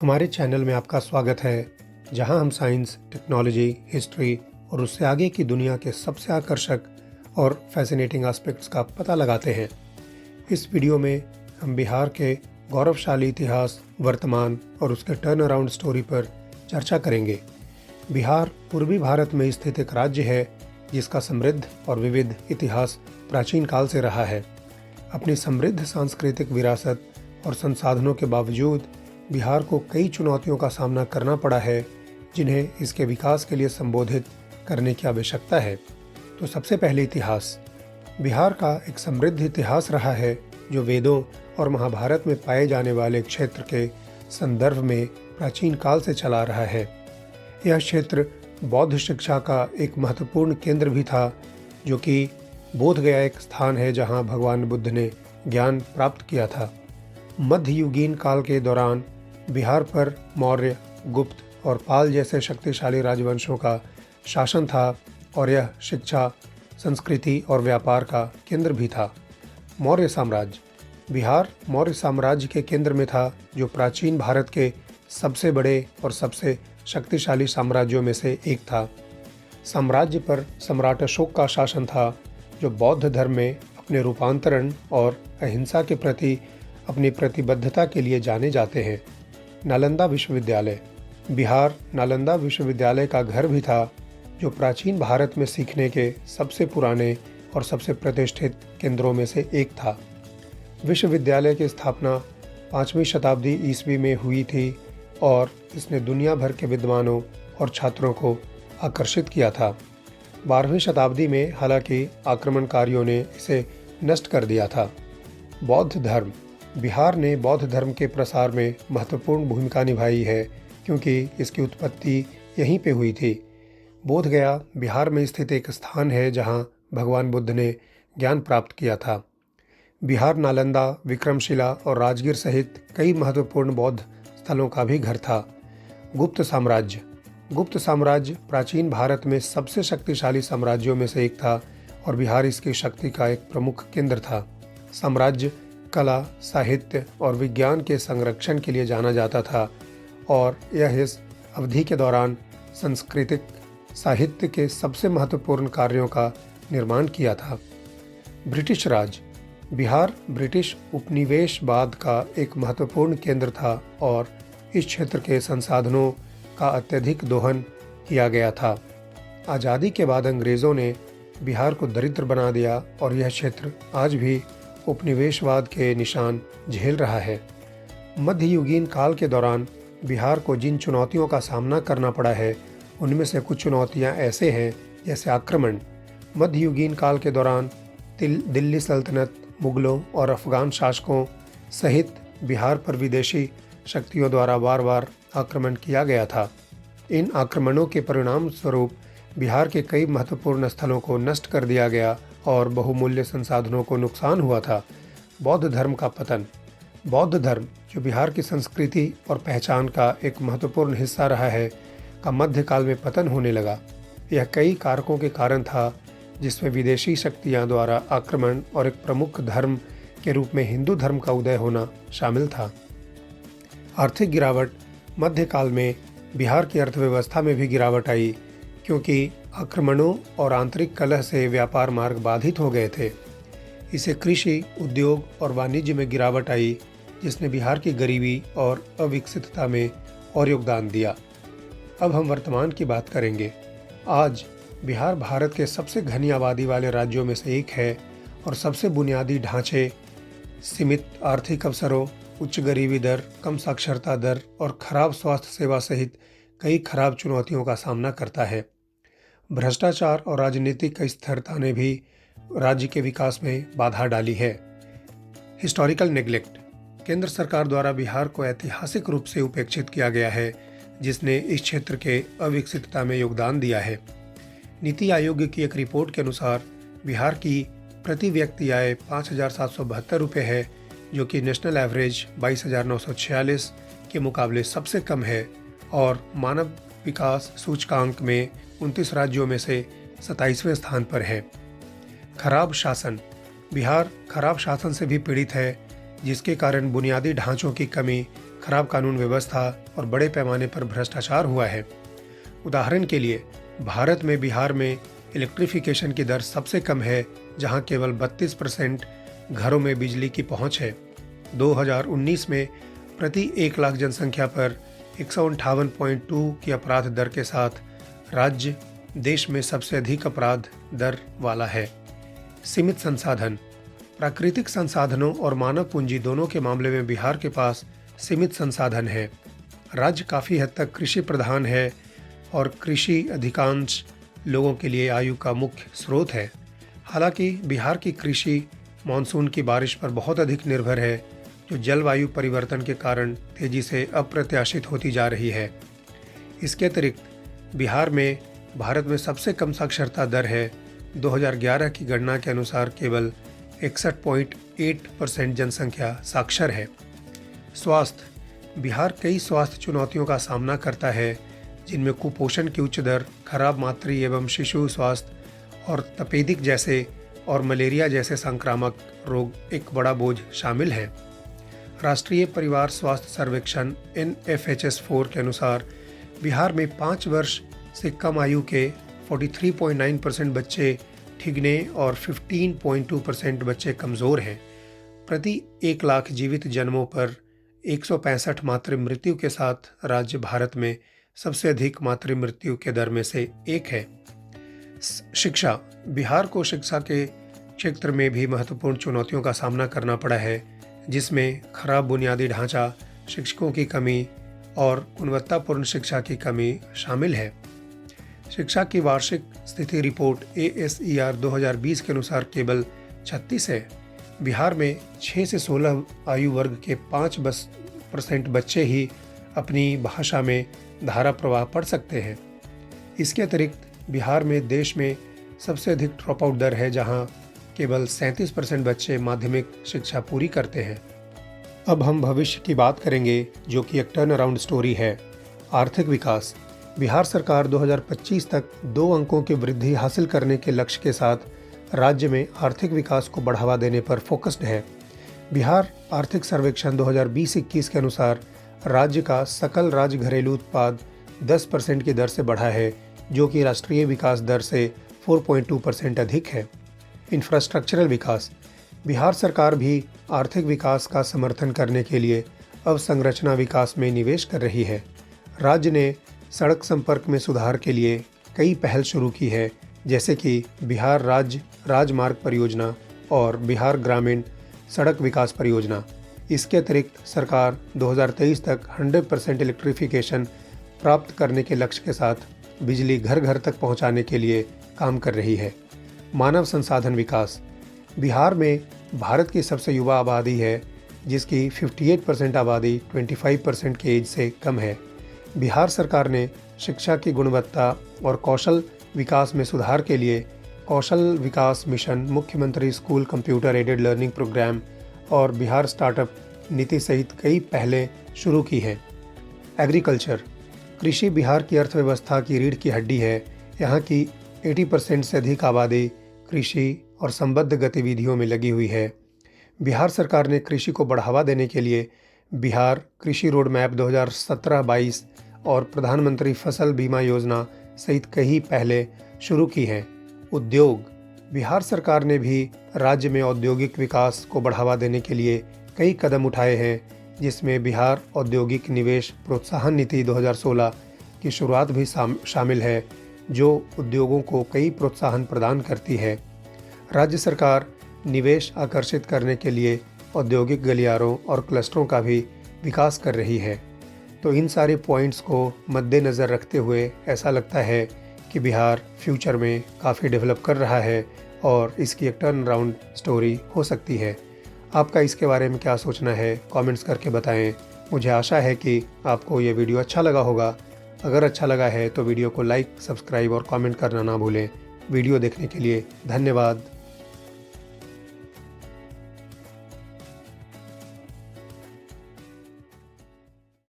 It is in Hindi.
हमारे चैनल में आपका स्वागत है, जहां हम साइंस, टेक्नोलॉजी, हिस्ट्री और उससे आगे की दुनिया के सबसे आकर्षक और फैसिनेटिंग एस्पेक्ट्स का पता लगाते हैं। इस वीडियो में हम बिहार के गौरवशाली इतिहास, वर्तमान और उसके टर्न अराउंड स्टोरी पर चर्चा करेंगे। बिहार पूर्वी भारत में स्थित एक राज्य है जिसका समृद्ध और विविध इतिहास प्राचीन काल से रहा है। अपनी समृद्ध सांस्कृतिक विरासत और संसाधनों के बावजूद बिहार को कई चुनौतियों का सामना करना पड़ा है, जिन्हें इसके विकास के लिए संबोधित करने की आवश्यकता है। तो सबसे पहले इतिहास। बिहार का एक समृद्ध इतिहास रहा है जो वेदों और महाभारत में पाए जाने वाले क्षेत्र के संदर्भ में प्राचीन काल से चला रहा है। यह क्षेत्र बौद्ध शिक्षा का एक महत्वपूर्ण केंद्र भी था, जो कि बोधगया एक स्थान है जहां भगवान बुद्ध ने ज्ञान प्राप्त किया था। मध्ययुगीन काल के दौरान बिहार पर मौर्य, गुप्त और पाल जैसे शक्तिशाली राजवंशों का शासन था और यह शिक्षा, संस्कृति और व्यापार का केंद्र भी था। मौर्य साम्राज्य। बिहार मौर्य साम्राज्य के केंद्र में था, जो प्राचीन भारत के सबसे बड़े और सबसे शक्तिशाली साम्राज्यों में से एक था। साम्राज्य पर सम्राट अशोक का शासन था, जो बौद्ध धर्म में अपने रूपांतरण और अहिंसा के प्रति अपनी प्रतिबद्धता के लिए जाने जाते हैं। नालंदा विश्वविद्यालय। बिहार नालंदा विश्वविद्यालय का घर भी था, जो प्राचीन भारत में सीखने के सबसे पुराने और सबसे प्रतिष्ठित केंद्रों में से एक था। विश्वविद्यालय की स्थापना 5वीं शताब्दी ईस्वी में हुई थी और इसने दुनिया भर के विद्वानों और छात्रों को आकर्षित किया था। 12वीं शताब्दी में हालांकि आक्रमणकारियों ने इसे नष्ट कर दिया था। बौद्ध धर्म। बिहार ने बौद्ध धर्म के प्रसार में महत्वपूर्ण भूमिका निभाई है, क्योंकि इसकी उत्पत्ति यहीं पे हुई थी। बोधगया बिहार में स्थित एक स्थान है जहां भगवान बुद्ध ने ज्ञान प्राप्त किया था। बिहार नालंदा, विक्रमशिला और राजगीर सहित कई महत्वपूर्ण बौद्ध स्थलों का भी घर था। गुप्त साम्राज्य। गुप्त साम्राज्य प्राचीन भारत में सबसे शक्तिशाली साम्राज्यों में से एक था और बिहार इसकी शक्ति का एक प्रमुख केंद्र था। साम्राज्य कला, साहित्य और विज्ञान के संरक्षण के लिए जाना जाता था और यह इस अवधि के दौरान सांस्कृतिक साहित्य के सबसे महत्वपूर्ण कार्यों का निर्माण किया था। ब्रिटिश राज। बिहार ब्रिटिश उपनिवेशवाद का एक महत्वपूर्ण केंद्र था और इस क्षेत्र के संसाधनों का अत्यधिक दोहन किया गया था। आज़ादी के बाद अंग्रेज़ों ने बिहार को दरिद्र बना दिया और यह क्षेत्र आज भी उपनिवेशवाद के निशान झेल रहा है। मध्ययुगीन काल के दौरान बिहार को जिन चुनौतियों का सामना करना पड़ा है, उनमें से कुछ चुनौतियां ऐसे हैं जैसे आक्रमण। मध्ययुगीन काल के दौरान दिल्ली सल्तनत, मुगलों और अफगान शासकों सहित बिहार पर विदेशी शक्तियों द्वारा बार बार आक्रमण किया गया था। इन आक्रमणों के परिणाम स्वरूप बिहार के कई महत्वपूर्ण स्थलों को नष्ट कर दिया गया और बहुमूल्य संसाधनों को नुकसान हुआ था। बौद्ध धर्म का पतन। बौद्ध धर्म, जो बिहार की संस्कृति और पहचान का एक महत्वपूर्ण हिस्सा रहा है, का मध्यकाल में पतन होने लगा। यह कई कारकों के कारण था, जिसमें विदेशी शक्तियां द्वारा आक्रमण और एक प्रमुख धर्म के रूप में हिंदू धर्म का उदय होना शामिल था। आर्थिक गिरावट। मध्यकाल में बिहार की अर्थव्यवस्था में भी गिरावट आई, क्योंकि आक्रमणों और आंतरिक कलह से व्यापार मार्ग बाधित हो गए थे। इसे कृषि, उद्योग और वाणिज्य में गिरावट आई, जिसने बिहार की गरीबी और अविकसितता में और योगदान दिया। अब हम वर्तमान की बात करेंगे। आज बिहार भारत के सबसे घनी आबादी वाले राज्यों में से एक है और सबसे बुनियादी ढांचे, सीमित आर्थिक अवसरों, उच्च गरीबी दर, कम साक्षरता दर और खराब स्वास्थ्य सेवा सहित कई खराब चुनौतियों का सामना करता है। भ्रष्टाचार और राजनीतिक अस्थिरता ने भी राज्य के विकास में बाधा डाली है। Historical neglect. केंद्र सरकार द्वारा बिहार को ऐतिहासिक रूप से उपेक्षित किया गया है, जिसने इस क्षेत्र के अविकसितता में योगदान दिया है। नीति आयोग की एक रिपोर्ट के अनुसार बिहार की प्रति व्यक्ति आय 5,772 रुपये है, जो कि नेशनल एवरेज 22,946 के मुकाबले सबसे कम है और मानव विकास सूचकांक में 29 राज्यों में से 27वें स्थान पर है। खराब शासन। बिहार खराब शासन से भी पीड़ित है, जिसके कारण बुनियादी ढांचों की कमी, खराब कानून व्यवस्था और बड़े पैमाने पर भ्रष्टाचार हुआ है। उदाहरण के लिए भारत में बिहार में इलेक्ट्रिफिकेशन की दर सबसे कम है, जहां केवल 32% घरों में बिजली की पहुंच है। 2019 में प्रति 1 लाख जनसंख्या पर 158.2 की अपराध दर के साथ राज्य देश में सबसे अधिक अपराध दर वाला है। सीमित संसाधन। प्राकृतिक संसाधनों और मानव पूंजी दोनों के मामले में बिहार के पास सीमित संसाधन है। राज्य काफ़ी हद तक कृषि प्रधान है और कृषि अधिकांश लोगों के लिए आयु का मुख्य स्रोत है। हालांकि बिहार की कृषि मानसून की बारिश पर बहुत अधिक निर्भर है, जो जलवायु परिवर्तन के कारण तेजी से अप्रत्याशित होती जा रही है। इसके अतिरिक्त बिहार में भारत में सबसे कम साक्षरता दर है। 2011 की गणना के अनुसार केवल 61.8% जनसंख्या साक्षर है। स्वास्थ्य। बिहार कई स्वास्थ्य चुनौतियों का सामना करता है, जिनमें कुपोषण की उच्च दर, खराब मातृ एवं शिशु स्वास्थ्य और तपेदिक जैसे और मलेरिया जैसे संक्रामक रोग एक बड़ा बोझ शामिल है। राष्ट्रीय परिवार स्वास्थ्य सर्वेक्षण NFHS-4 के अनुसार बिहार में 5 वर्ष से कम आयु के 43.9% बच्चे ठिगने और 15.2% बच्चे कमज़ोर हैं। प्रति 1 लाख जीवित जन्मों पर 165 मातृ मृत्यु के साथ राज्य भारत में सबसे अधिक मातृ मृत्यु के दर में से एक है। शिक्षा। बिहार को शिक्षा के क्षेत्र में भी महत्वपूर्ण चुनौतियों का सामना करना पड़ा है, जिसमें खराब बुनियादी ढांचा, शिक्षकों की कमी और गुणवत्तापूर्ण शिक्षा की कमी शामिल है। शिक्षा की वार्षिक स्थिति रिपोर्ट ASER 2020 के अनुसार केवल 36 है। बिहार में 6 से 16 आयु वर्ग के 5% बच्चे ही अपनी भाषा में धारा प्रवाह पढ़ सकते हैं। इसके अतिरिक्त बिहार में देश में सबसे अधिक ड्रॉप आउट दर है, जहां केवल 37% बच्चे माध्यमिक शिक्षा पूरी करते हैं। अब हम भविष्य की बात करेंगे, जो कि एक टर्न अराउंड स्टोरी है। आर्थिक विकास। बिहार सरकार 2025 तक 2 अंकों की वृद्धि हासिल करने के लक्ष्य के साथ राज्य में आर्थिक विकास को बढ़ावा देने पर फोकस्ड है। बिहार आर्थिक सर्वेक्षण 2020-21 के अनुसार राज्य का सकल राज्य घरेलू उत्पाद 10% की दर से बढ़ा है, जो कि राष्ट्रीय विकास दर से 4.2% अधिक है। इंफ्रास्ट्रक्चरल विकास। बिहार सरकार भी आर्थिक विकास का समर्थन करने के लिए अवसंरचना विकास में निवेश कर रही है। राज्य ने सड़क संपर्क में सुधार के लिए कई पहल शुरू की है, जैसे कि बिहार राज्य राजमार्ग परियोजना और बिहार ग्रामीण सड़क विकास परियोजना। इसके अतिरिक्त सरकार 2023 तक 100% इलेक्ट्रिफिकेशन प्राप्त करने के लक्ष्य के साथ बिजली घर घर तक पहुंचाने के लिए काम कर रही है। मानव संसाधन विकास। बिहार में भारत की सबसे युवा आबादी है, जिसकी 58% आबादी 25% के एज से कम है। बिहार सरकार ने शिक्षा की गुणवत्ता और कौशल विकास में सुधार के लिए कौशल विकास मिशन, मुख्यमंत्री school computer aided learning programme और बिहार स्टार्टअप नीति सहित कई पहलें शुरू की हैं। एग्रीकल्चर। कृषि बिहार की अर्थव्यवस्था की रीढ़ की हड्डी है। यहाँ की 80% से अधिक आबादी कृषि और संबद्ध गतिविधियों में लगी हुई है। बिहार सरकार ने कृषि को बढ़ावा देने के लिए बिहार कृषि रोड मैप 2017-22 और प्रधानमंत्री फसल बीमा योजना सहित कई पहलें शुरू की हैं। उद्योग। बिहार सरकार ने भी राज्य में औद्योगिक विकास को बढ़ावा देने के लिए कई कदम उठाए हैं, जिसमें बिहार औद्योगिक निवेश प्रोत्साहन नीति 2016 की शुरुआत भी शामिल है, जो उद्योगों को कई प्रोत्साहन प्रदान करती है। राज्य सरकार निवेश आकर्षित करने के लिए औद्योगिक गलियारों और क्लस्टरों का भी विकास कर रही है। तो इन सारे पॉइंट्स को मद्देनज़र रखते हुए ऐसा लगता है कि बिहार फ्यूचर में काफ़ी डेवलप कर रहा है और इसकी एक टर्न अराउंड स्टोरी हो सकती है। आपका इसके बारे में क्या सोचना है, कमेंट्स करके बताएं। मुझे आशा है कि आपको ये वीडियो अच्छा लगा होगा। अगर अच्छा लगा है तो वीडियो को लाइक, सब्सक्राइब और कमेंट करना ना भूलें। वीडियो देखने के लिए धन्यवाद।